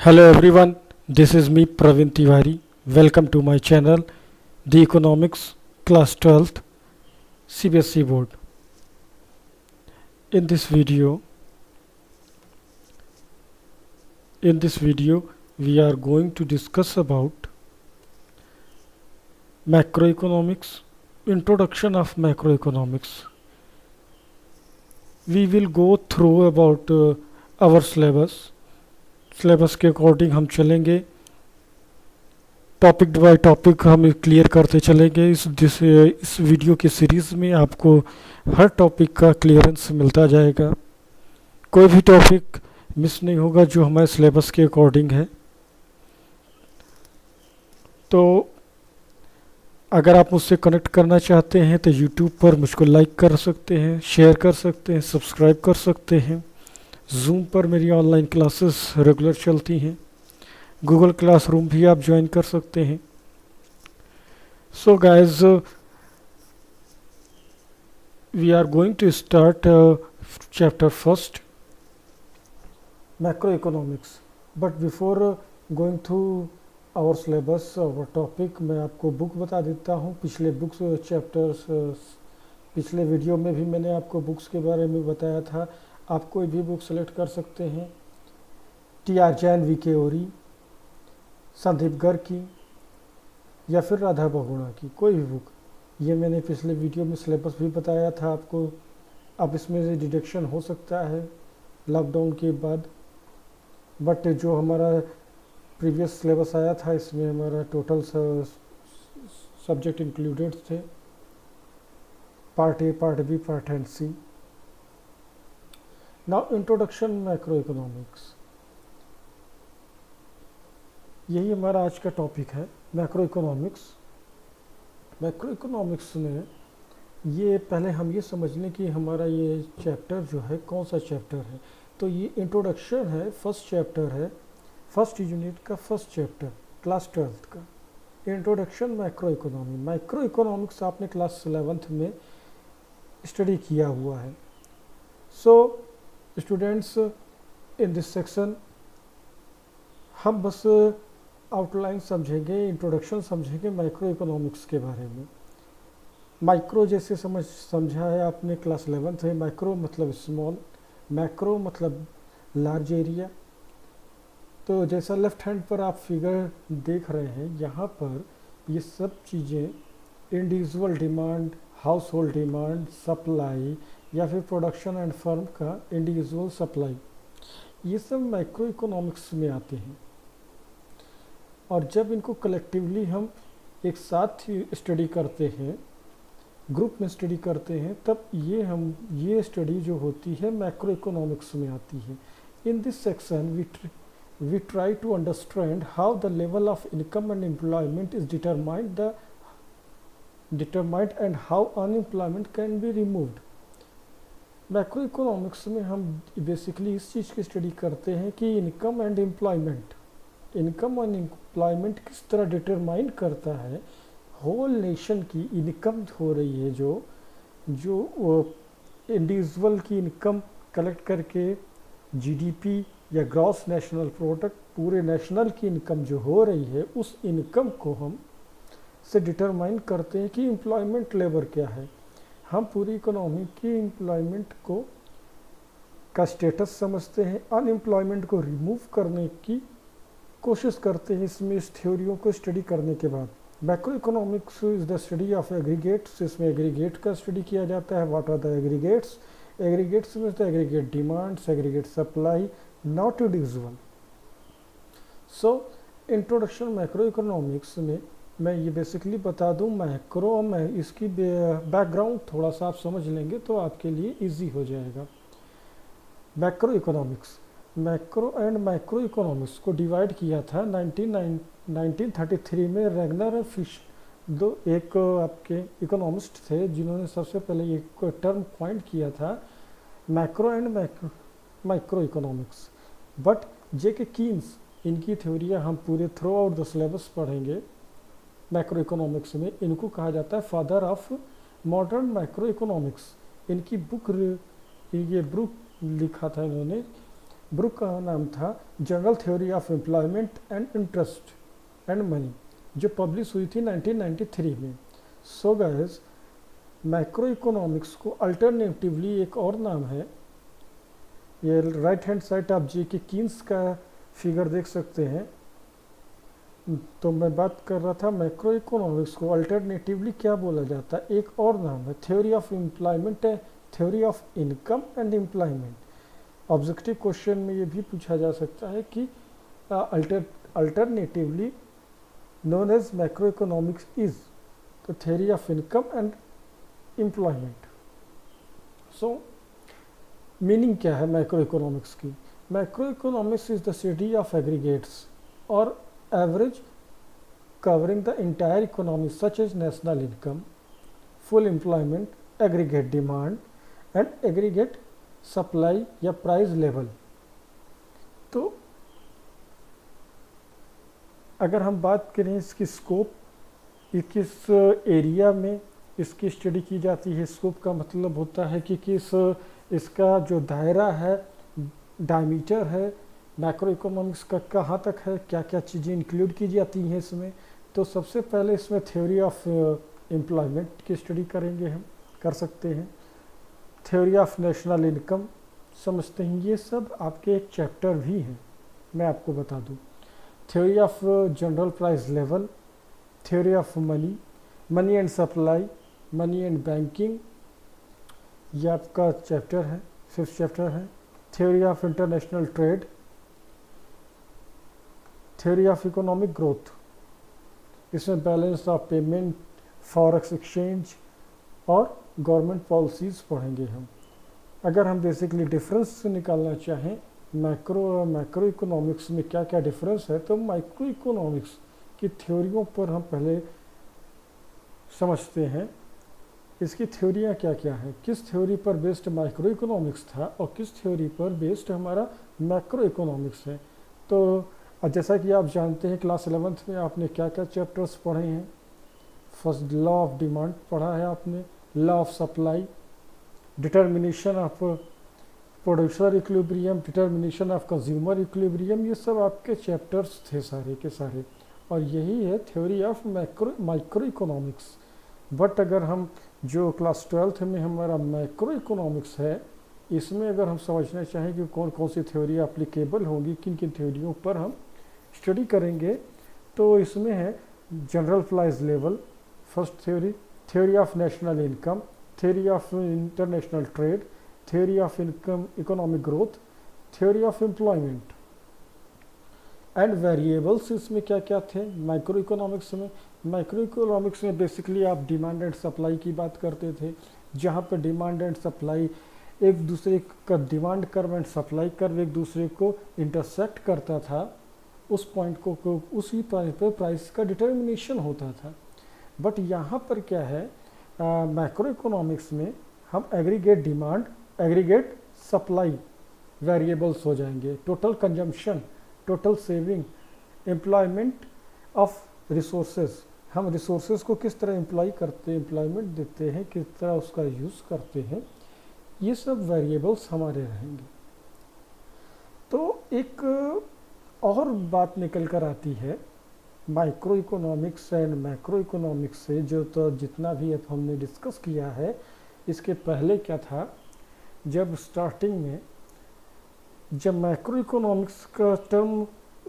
Hello everyone, this is me Praveen Tiwari. Welcome to my channel, The Economics Class 12th CBSE Board. In this video, we are going to discuss about macroeconomics, introduction of macroeconomics. We will go through about our syllabus के according हम चलेंगे, topic by topic हम clear करते चलेंगे। इस video की series में आपको हर टॉपिक का क्लियरेंस मिलता जाएगा, कोई भी टॉपिक मिस नहीं होगा जो हमारे सिलेबस के अकॉर्डिंग है। तो अगर आप मुझसे कनेक्ट करना चाहते हैं तो यूट्यूब पर मुझको लाइक कर सकते हैं, शेयर कर सकते हैं, सब्सक्राइब कर सकते हैं। जूम पर मेरी ऑनलाइन क्लासेस रेगुलर चलती हैं, गूगल क्लासरूम भी आप ज्वाइन कर सकते हैं। So guys, we are going to start chapter first, macroeconomics. But before going through our syllabus, our topic, मैं आपको बुक बता देता हूँ। पिछले बुक्स चैप्टर्स, पिछले वीडियो में भी मैंने आपको बुक्स के बारे में बताया था। आप कोई भी बुक सेलेक्ट कर सकते हैं, टी.आर. जैन, वी.के. ओरी, संदीप गर्ग की या फिर राधा बहुगुणा की, कोई भी बुक। ये मैंने पिछले वीडियो में सिलेबस भी बताया था आपको। अब इसमें से डिडक्शन हो सकता है लॉकडाउन के बाद, बट जो हमारा प्रीवियस सिलेबस आया था इसमें हमारा टोटल सब्जेक्ट इंक्लूडेड थे, part A, part B, part and C. Now introduction macro economics, यही हमारा आज का टॉपिक है, मैक्रो इकोनॉमिक्स। मैक्रो इकोनॉमिक्स में ये पहले हम ये समझ लें कि हमारा ये चैप्टर जो है कौन सा चैप्टर है। तो ये इंट्रोडक्शन है, फर्स्ट चैप्टर है, फर्स्ट यूनिट का फर्स्ट चैप्टर, क्लास 12th का introduction macro economy. Macro economics आपने क्लास 11th में स्टडी किया हुआ है। So students, in this section हम बस आउटलाइन समझेंगे, इंट्रोडक्शन समझेंगे मैक्रो इकोनॉमिक्स के बारे में। माइक्रो जैसे समझा है आपने क्लास 11th में, माइक्रो मतलब स्मॉल, मैक्रो मतलब लार्ज एरिया। तो जैसा लेफ्ट हैंड पर आप फिगर देख रहे हैं, यहाँ पर ये सब चीज़ें individual demand, house hold demand, supply या फिर प्रोडक्शन एंड फर्म का इंडिविजुअल सप्लाई, ये सब मैक्रो इकोनॉमिक्स में आते हैं। और जब इनको कलेक्टिवली हम एक साथ ही स्टडी करते हैं, ग्रुप में स्टडी करते हैं, तब ये स्टडी जो होती है मैक्रो इकोनॉमिक्स में आती है। In this section we try to understand how the level of income and employment is determined and how unemployment can be removed। Macro economics में हम बेसिकली इस चीज़ की स्टडी करते हैं कि इनकम एंड एम्प्लॉयमेंट किस तरह डिटरमाइन करता है, होल नेशन की इनकम हो रही है, जो इंडिविजुअल की इनकम कलेक्ट करके जीडीपी या ग्रॉस नेशनल प्रोडक्ट, पूरे नेशनल की इनकम जो हो रही है, उस इनकम को हम से डिटरमाइन करते हैं कि एम्प्लॉयमेंट लेवल क्या है। हम पूरी इकोनॉमी की एम्प्लॉयमेंट का स्टेटस समझते हैं, अनएम्प्लॉयमेंट को रिमूव करने की कोशिश करते हैं इसमें, इस थ्योरियों को स्टडी करने के बाद। Macroeconomics is the study of aggregates. इसमें एग्रीगेट का स्टडी किया जाता है। What are the aggregates? Aggregates में the aggregate demands, aggregate supply, not individual. So introduction macro economics में मैं ये बेसिकली बता दूं, मैक्रो में इसकी बैकग्राउंड थोड़ा सा आप समझ लेंगे तो आपके लिए इजी हो जाएगा। Macro economics, macro and micro economics को डिवाइड किया था 1933 में रैगनर और फिश, दो एक आपके इकोनॉमिस्ट थे जिन्होंने सबसे पहले एक टर्म पॉइंट किया था, macro and micro economics. But JK. Keynes, इनकी थ्योरियाँ हम पूरे थ्रू आउट द सिलेबस पढ़ेंगे। मैक्रो इकोनॉमिक्स में इनको कहा जाता है father of modern macro economics. इनकी बुक, ये बुक लिखा था इन्होंने बुक का नाम था general theory of employment and interest and money, जो पब्लिश हुई थी 1993 में। सो गाइस, मैक्रो इकोनॉमिक्स को अल्टरनेटिवली एक और नाम है, ये राइट हैंड साइड आप जी के कीन्स का फिगर देख सकते हैं। तो मैं बात कर रहा था मैक्रो इकोनॉमिक्स को अल्टरनेटिवली क्या बोला जाता है, एक और नाम है थ्योरी ऑफ एम्प्लॉयमेंट है, theory of income and employment. Objective question में ये भी पूछा जा सकता है कि alternatively known as macroeconomics is the theory of income and employment. So meaning क्या है macroeconomics की? Macroeconomics is the study of aggregates or average covering the entire economy such as national income, full employment, aggregate demand and aggregate supply या price level। तो अगर हम बात करें इसकी स्कोप, किस एरिया में इसकी स्टडी की जाती है, स्कोप का मतलब होता है कि किस इसका जो दायरा है, डायमीटर है मैक्रो इकोनॉमिक्स का कहाँ तक है, क्या क्या चीज़ें इंक्लूड की जाती हैं इसमें। तो सबसे पहले इसमें थ्योरी ऑफ एम्प्लॉयमेंट की स्टडी करेंगे, हम कर सकते हैं। थ्योरी ऑफ नेशनल इनकम समझते हैं, ये सब आपके एक चैप्टर भी हैं, मैं आपको बता दूँ। Theory of general price level, theory of money, money and supply, money and banking, ये आपका चैप्टर है, 5th चैप्टर है। Theory of international trade, theory of economic growth, इसमें balance of payment, forex exchange और गवर्नमेंट पॉलिसीज़ पढ़ेंगे हम। अगर हम बेसिकली डिफरेंस निकालना चाहें मैक्रो इकोनॉमिक्स में क्या क्या डिफरेंस है, तो माइक्रो इकोनॉमिक्स की थ्योरियों पर हम पहले समझते हैं, इसकी थ्योरियाँ क्या क्या हैं, किस थ्योरी पर बेस्ड माइक्रो इकोनॉमिक्स था और किस थ्योरी पर बेस्ड हमारा मैक्रो इकोनॉमिक्स है। तो जैसा कि आप जानते हैं क्लास 11th में आपने क्या क्या चैप्टर्स पढ़े हैं। फर्स्ट लॉ ऑफ डिमांड पढ़ा है आपने, law of supply, determination of producer equilibrium, determination of consumer equilibrium, ये सब आपके चैप्टर्स थे सारे के सारे, और यही है theory of micro economics. But अगर हम जो क्लास 12th में हमारा मैक्रो इकोनॉमिक्स है, इसमें अगर हम समझना चाहें कि कौन कौन सी थ्योरी एप्लीकेबल होंगी, किन किन थ्योरियों पर हम स्टडी करेंगे, तो इसमें है general price level first theory, theory of national income, theory of international trade, theory of income economic growth, theory of employment and variables. इसमें क्या क्या थे माइक्रो इकोनॉमिक्स में? माइक्रो इकोनॉमिक्स में बेसिकली आप डिमांड एंड सप्लाई की बात करते थे, जहाँ पर डिमांड एंड सप्लाई एक दूसरे का, demand curve and supply curve एक दूसरे को इंटरसेक्ट करता था, उस पॉइंट को उसी पॉइंट पर प्राइस का डिटर्मिनेशन होता था। बट यहाँ पर क्या है, मैक्रो इकोनॉमिक्स में हम aggregate demand, aggregate supply variables हो जाएंगे, total consumption, total saving, employment of resources, हम रिसोर्सेज को किस तरह एम्प्लॉय करते हैं, एम्प्लॉयमेंट देते हैं, किस तरह उसका यूज़ करते हैं, ये सब वेरिएबल्स हमारे रहेंगे। तो एक और बात निकल कर आती है micro economics and macro economics से, जो तो जितना भी अब हमने डिस्कस किया है, इसके पहले क्या था, जब स्टार्टिंग में जब मैक्रो इकोनॉमिक्स का टर्म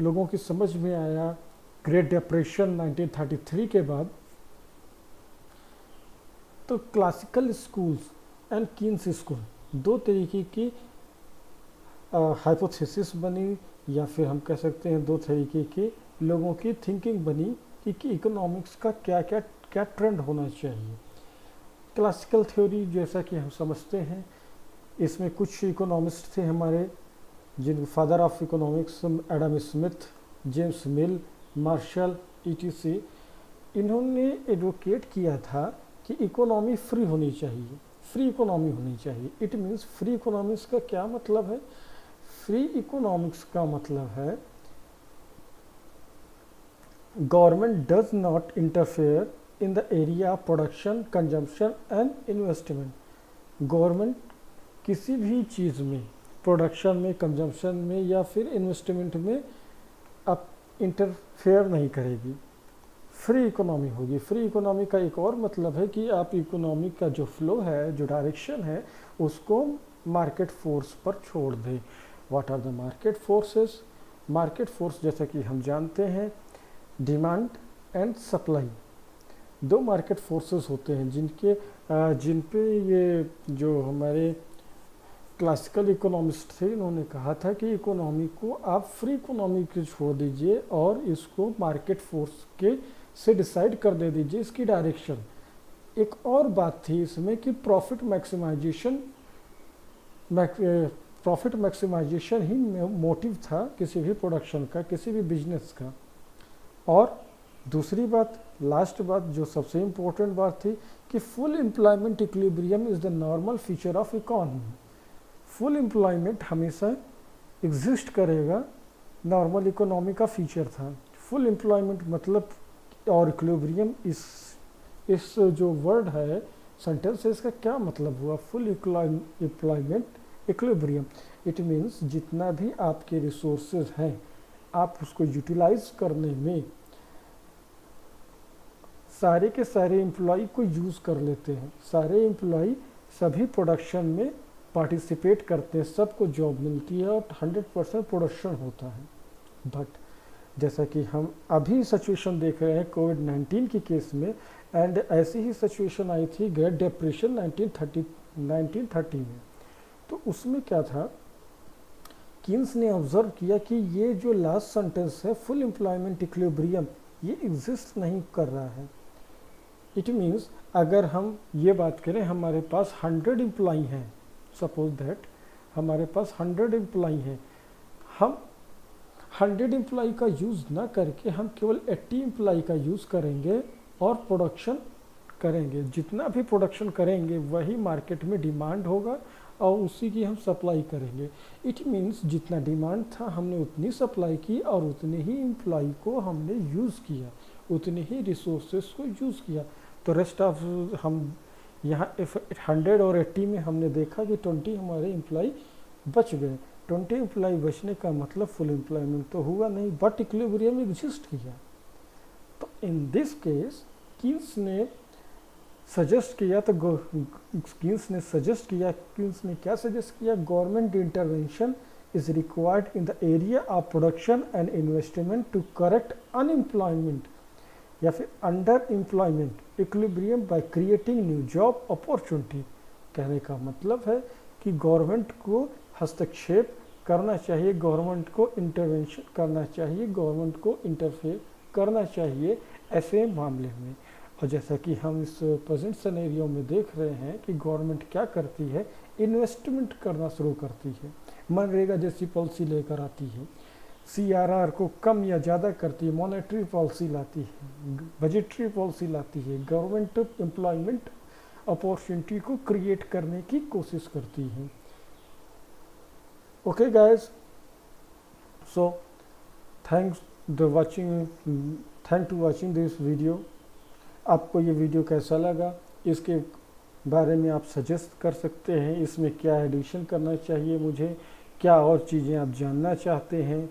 लोगों की समझ में आया ग्रेट डिप्रेशन 1933 के बाद, तो classical schools and Keynes school, दो तरीके की हाइपोथेसिस बनी, या फिर हम कह सकते हैं दो तरीके के लोगों की थिंकिंग बनी कि इकोनॉमिक्स का क्या क्या क्या ट्रेंड होना चाहिए। क्लासिकल थ्योरी जैसा कि हम समझते हैं, इसमें कुछ इकोनॉमिस्ट थे हमारे, जिन father of economics Adam Smith, James Mill, Marshall etc, इन्होंने एडवोकेट किया था कि इकोनॉमी फ्री होनी चाहिए, फ्री इकोनॉमी होनी चाहिए। इट मीन्स फ्री इकोनॉमिक्स का क्या मतलब है? फ्री इकोनॉमिक्स का मतलब है government does not interfere in the area of production, consumption and investment. Government किसी भी चीज़ में प्रोडक्शन में, कंजम्पशन में या फिर इन्वेस्टमेंट में अब इंटरफेयर नहीं करेगी, फ्री इकोनॉमी होगी। फ्री इकोनॉमी का एक और मतलब है कि आप इकोनॉमी का जो फ्लो है, जो डायरेक्शन है, उसको मार्केट फोर्स पर छोड़ दें। What are the market forces? Market force जैसा कि हम जानते हैं, डिमांड एंड सप्लाई, दो मार्केट फोर्सेस होते हैं जिन पे ये जो हमारे क्लासिकल इकोनॉमिस्ट थे, इन्होंने कहा था कि इकोनॉमी को आप फ्री इकोनॉमी के छोड़ दीजिए और इसको मार्केट फोर्स के से डिसाइड कर दे दीजिए इसकी डायरेक्शन। एक और बात थी इसमें कि प्रॉफिट मैक्सिमाइजेशन ही मोटिव था किसी भी प्रोडक्शन का, किसी भी बिजनेस का। और दूसरी बात, लास्ट बात जो सबसे इम्पोर्टेंट बात थी कि full employment equilibrium is the normal feature of economy. Full employment हमेशा एग्जिस्ट करेगा, नॉर्मल इकोनॉमी का फीचर था। फुल एम्प्लॉयमेंट मतलब और इक्विलिब्रियम, इस जो वर्ड है, सेंटेंस है, इसका क्या मतलब हुआ? Full employment equilibrium, it means जितना भी आपके रिसोर्सेज हैं आप उसको यूटिलाइज करने में सारे के सारे एम्प्लॉय को यूज़ कर लेते हैं। सारे एम्प्लॉय सभी प्रोडक्शन में पार्टिसिपेट करते हैं, सबको जॉब मिलती है और 100% प्रोडक्शन होता है। बट जैसा कि हम अभी सिचुएशन देख रहे हैं कोविड-19 की केस में, एंड ऐसी ही सिचुएशन आई थी ग्रेट डिप्रेशन 1930 में। तो उसमें क्या था, कीन्स ने ऑब्जर्व किया कि ये जो लास्ट सेंटेंस है, फुल एम्प्लॉयमेंट इक्विलिब्रियम, ये एग्जिस्ट नहीं कर रहा है। इट मीन्स अगर हम ये बात करें, हमारे पास 100 एम्प्लॉय हैं, सपोज दैट हमारे पास 100 एम्प्लॉय हैं, हम 100 एम्प्लॉय का यूज़ ना करके हम केवल 80 एम्प्लॉय का यूज़ करेंगे और प्रोडक्शन करेंगे। जितना भी प्रोडक्शन करेंगे वही मार्केट में डिमांड होगा और उसी की हम सप्लाई करेंगे। इट मीन्स जितना डिमांड था हमने उतनी सप्लाई की और उतने ही एम्प्लॉय को हमने यूज़ किया, उतने ही रिसोर्सेस को यूज़ किया। तो रेस्ट ऑफ हम यहाँ 100 और 80 में हमने देखा कि 20 हमारे एम्प्लॉय बच गए। 20 एम्प्लॉय बचने का मतलब फुल एम्प्लॉयमेंट तो हुआ नहीं, बट इक्विलिब्रियम एग्जिस्ट किया। तो इन दिस केस कीन्स ने सजेस्ट किया, तो कीन्स ने क्या सजेस्ट किया? Government intervention is required in the area of production and investment to correct unemployment या फिर under employment equilibrium by creating new job opportunity. कहने का मतलब है कि गवर्नमेंट को हस्तक्षेप करना चाहिए, गवर्नमेंट को इंटरवेंशन करना चाहिए, गवर्नमेंट को इंटरफेयर करना चाहिए ऐसे मामले में। और जैसा कि हम इस प्रेजेंट सिनेरियो में देख रहे हैं कि गवर्नमेंट क्या करती है, इन्वेस्टमेंट करना शुरू करती है, मनरेगा जैसी पॉलिसी लेकर आती है, CRR को कम या ज़्यादा करती है, मॉनेटरी पॉलिसी लाती है, बजटरी पॉलिसी लाती है, गवर्नमेंट एम्प्लॉयमेंट अपॉर्चुनिटी को क्रिएट करने की कोशिश करती है। Okay guys, so thanks to watching this video। आपको ये वीडियो कैसा लगा, इसके बारे में आप सजेस्ट कर सकते हैं, इसमें क्या एडिशन करना चाहिए मुझे, क्या और चीज़ें आप जानना चाहते हैं,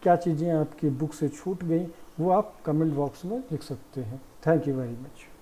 क्या चीज़ें आपकी बुक से छूट गई, वो आप कमेंट बॉक्स में लिख सकते हैं। Thank you very much.